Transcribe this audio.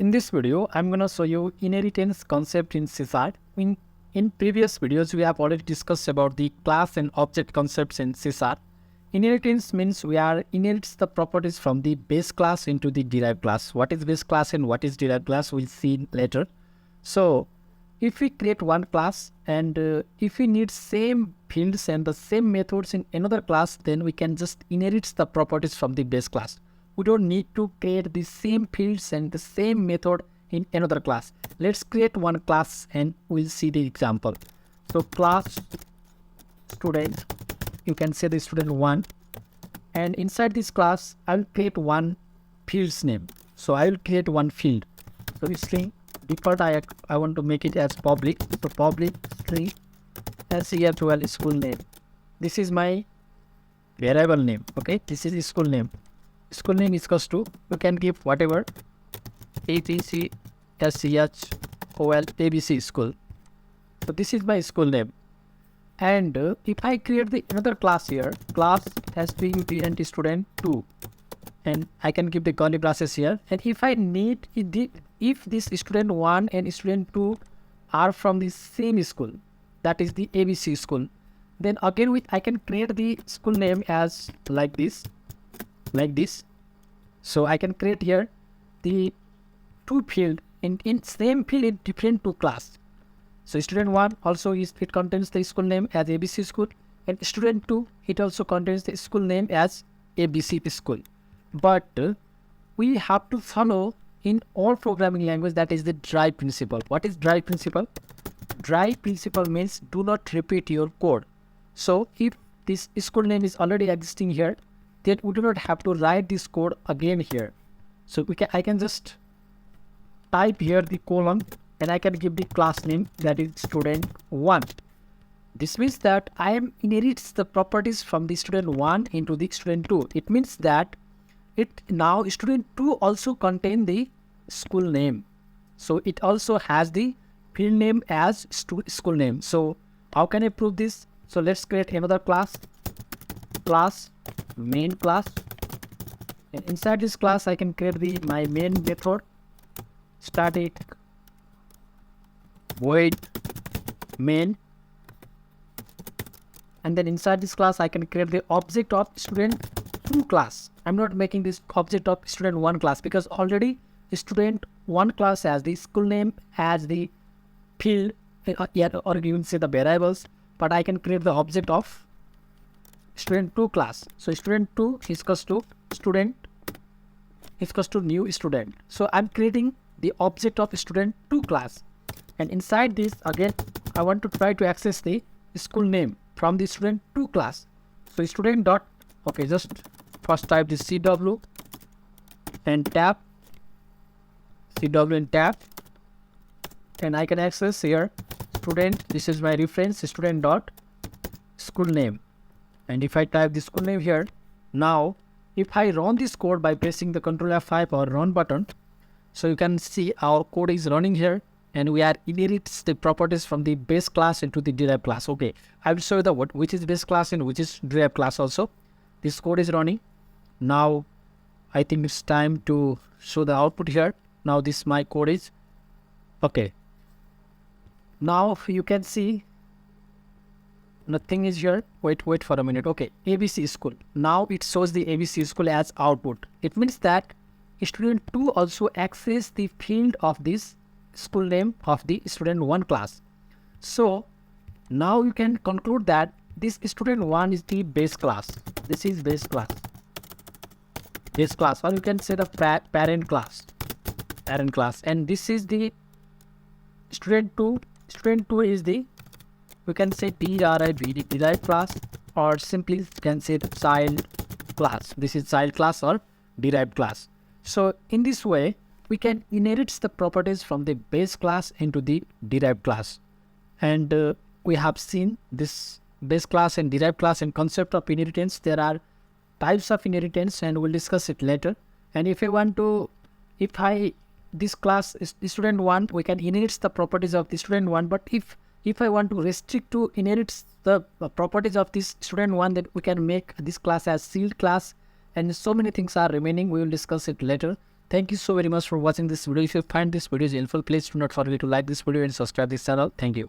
In this video, I'm going to show you inheritance concept in C#. In previous videos, we have already discussed about the class and object concepts in C#. Inheritance means we are inherits the properties from the base class into the derived class. What is base class and what is derived class, we'll see later. So if we create one class and if we need same fields and the same methods in another class, then we can just inherit the properties from the base class. We don't need to create the same fields and the same method in another class. Let's create one class and we'll see the example. So class student, you can say the student 1, and inside this class I'll create one field's name. So I will create one field. So string default I want to make it as public. So public string SER12 school name. This is my variable name. Okay, this is school name. School name is equals to, you can give whatever, ABC SCHOL ABC school. So this is my school name. And if I create the another class here, class has been and student 2, and I can give the curly braces here. And if I need, if this student 1 and student 2 are from the same school, that is the ABC school, then again I can create the school name as like this. So I can create here the two field in same field in different two class. So student 1 also it contains the school name as ABC school, and student 2 it also contains the school name as ABC school. But we have to follow in all programming language, that is the drive principle. What is drive principle? Drive principle means do not repeat your code. So if this school name is already existing here, then we do not have to write this code again here. So I can just type here the colon and I can give the class name, that is student 1. This means that I am inherits the properties from the student 1 into the student 2. It means that now student 2 also contain the school name. So it also has the field name as school name. So how can I prove this? So let's create another class main class, and inside this class I can create my main method static void main, and then inside this class I can create the object of student 2 class. I'm not making this object of student 1 class because already student 1 class has the school name as the field, or you can say the variables, but I can create the object of student 2 class. So student 2 is equals to student is equals to new student. So I'm creating the object of student 2 class, and inside this again I want to try to access the school name from the student 2 class. So student dot, okay, just first type the CW and tab, CW and tab, and I can access here student, this is my reference, student dot school name. And if I type the school name here, now if I run this code by pressing the Ctrl F5 or run button, so you can see our code is running here and we are inherits the properties from the base class into the derived class. Okay, I will show you the which is base class and which is derived class also. This code is running. Now I think it's time to show the output here. Now this my code is okay. Now you can see nothing is here. Wait for a minute. Okay, ABC school. Now it shows the ABC school as output. It means that student 2 also access the field of this school name of the student 1 class. So now you can conclude that this student 1 is the base class. This is base class, or you can say the parent class, and this is the student 2. Student 2 is the, we can say derived class, or simply you can say the child class. This is child class or derived class. So in this way we can inherit the properties from the base class into the derived class. And we have seen this base class and derived class and concept of inheritance. There are types of inheritance and we'll discuss it later. And if this class is student 1, we can inherit the properties of the student 1. But if I want to restrict to inherit the properties of this student 1, then we can make this class as sealed class, and so many things are remaining. We will discuss it later. Thank you so very much for watching this video. If you find this video helpful, please do not forget to like this video and subscribe this channel. Thank you.